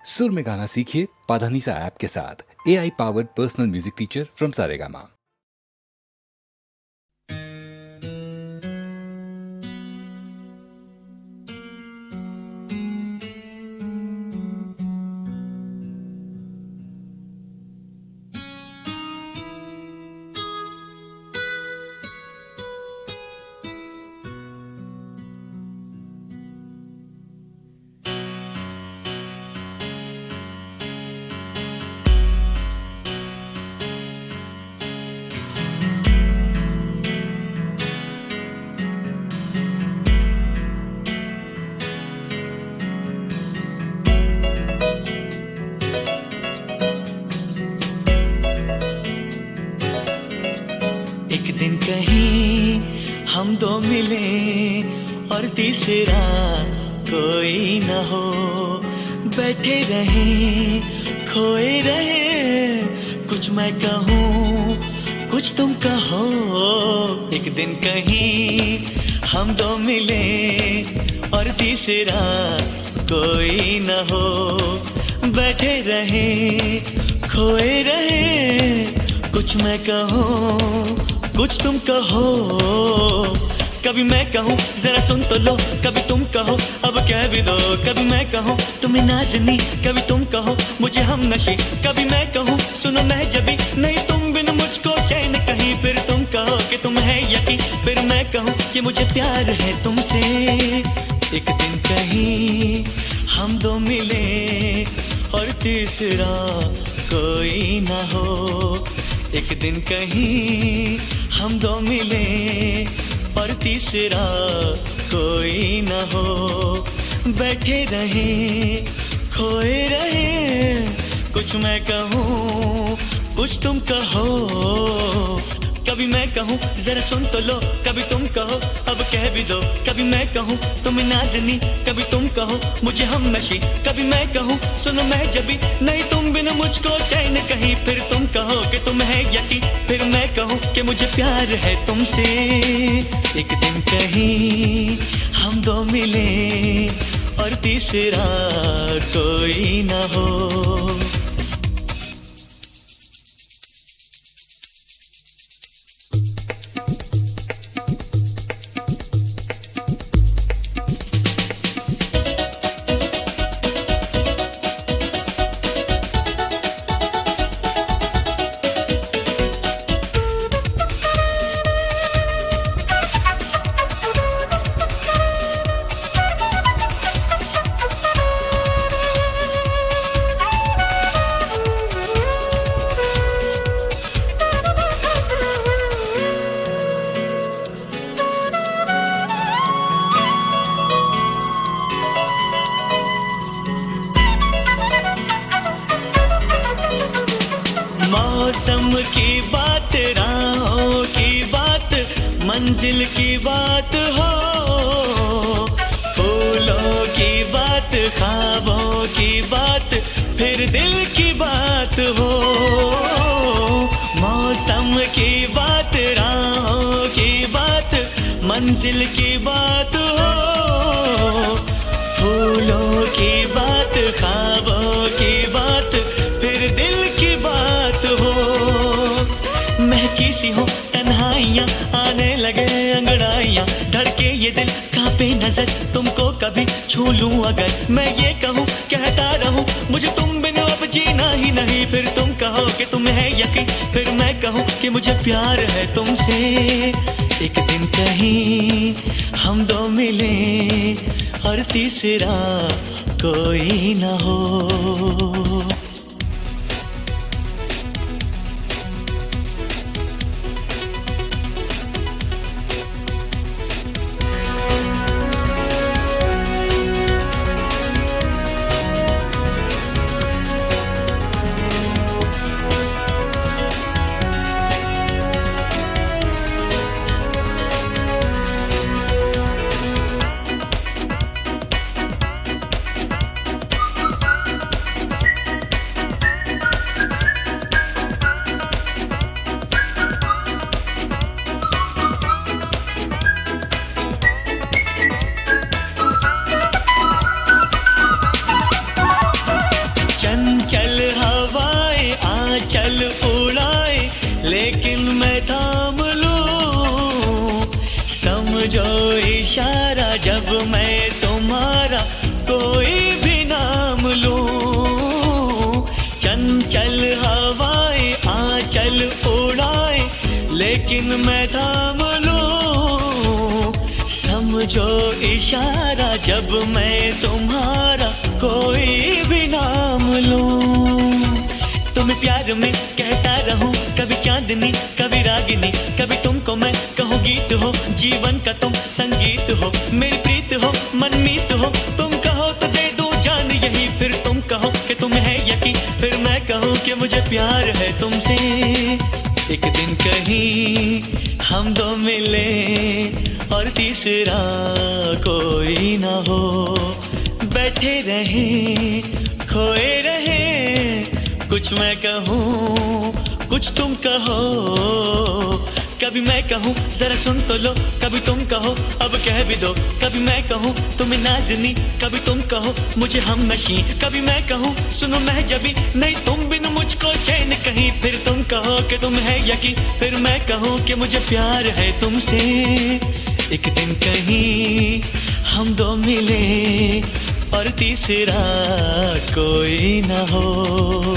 सुर में गाना सीखिए पाधानीसा ऐप के साथ। AI powered personal music teacher from Saregama. एक दिन कहीं हम दो मिले और तीसरा कोई न हो, बैठे रहे खोए रहे, कुछ मैं कहूँ कुछ तुम कहो। एक दिन कहीं हम दो मिले और तीसरा कोई न हो, बैठे रहे खोए रहे, कुछ मैं कहूँ कुछ तुम कहो। कभी मैं कहूँ जरा सुन तो लो, कभी तुम कहो अब कह भी दो। कभी मैं कहूँ तुम्हें नाज़नी, कभी तुम कहो मुझे हम नशी। कभी मैं कहूँ सुनो मैं जबी, नहीं तुम बिन मुझको चैन कहीं। फिर तुम कहो कि तुम है यकीन, फिर मैं कहूँ कि मुझे प्यार है तुमसे। एक दिन कहीं हम दो मिले और तीसरा कोई ना हो। एक दिन कहीं हम दो मिले और तीसरा कोई न हो, बैठे रहे खोए रहे, कुछ मैं कहूँ कुछ तुम कहो। कभी मैं कहूँ जरा सुन तो लो, कभी तुम कहो अब कह भी दो। कभी मैं कहूँ तुम्हें नाज़नी, कभी तुम कहो मुझे हम नशी। कभी मैं कहूँ सुनो मैं जबी, नहीं तुम बिन मुझको चैन कहीं। फिर तुम कहो कि तुम है यकीन, फिर मैं कहूँ कि मुझे प्यार है तुमसे। एक दिन कहीं हम दो मिले और तीसरा कोई ना हो। मौसम की बात, राहों की बात, मंजिल की बात हो, फूलों की बात, ख्वाबों की बात, फिर दिल की बात हो। मौसम की बात, राहों की बात, मंजिल की बात हो, फूलों की बात, ख्वाबों की बात, फिर दिल की बात हो। महकी सी हो तन्हाइयाँ, आने लगे अंगड़ाइयाँ, धड़के ये दिल कांपे नजर, तुमको कभी छू लूं अगर। मैं ये कहूँ कहता रहूं मुझे तुम बिन अब जीना ही नहीं। फिर तुम कहो कि तुम है यकीन, फिर मैं कहूँ कि मुझे प्यार है तुमसे। एक दिन कहीं हम दो मिले और तीसरा कोई ना हो। लेकिन मैं थाम लूं। समझो इशारा जब मैं तुम्हारा कोई भी नाम लूं। तुम्हें प्यार में कहता रहूं, कभी चांदनी कभी रागिनी, कभी तुमको मैं कहूँ गीत हो, जीवन का तुम संगीत हो, मेरी प्रीत हो मनमीत हो। तुम कहो तो दे दूं जान यही, फिर तुम कहो कि तुम्हें है यकीन, फिर मैं कहूँ कि मुझे प्यार है तुमसे। एक दिन कहीं हम दो मिले और तीसरा कोई ना हो, बैठे रहे खोए रहे, कुछ मैं कहूँ कुछ तुम कहो। कभी मैं कहूँ जरा सुन तो लो, कभी तुम कहो अब कह भी दो, कभी मैं कहूँ तुम्हें नाज़नी, कभी तुम कहो मुझे हमनशी, कभी मैं कहूँ सुनो मैं जबी, नहीं तुम बिन मुझको चैन कहीं, फिर तुम कहो कि तुम है यकीन, फिर मैं कहूँ कि मुझे प्यार है तुमसे। एक दिन कहीं हम दो मिले और तीसरा कोई ना हो।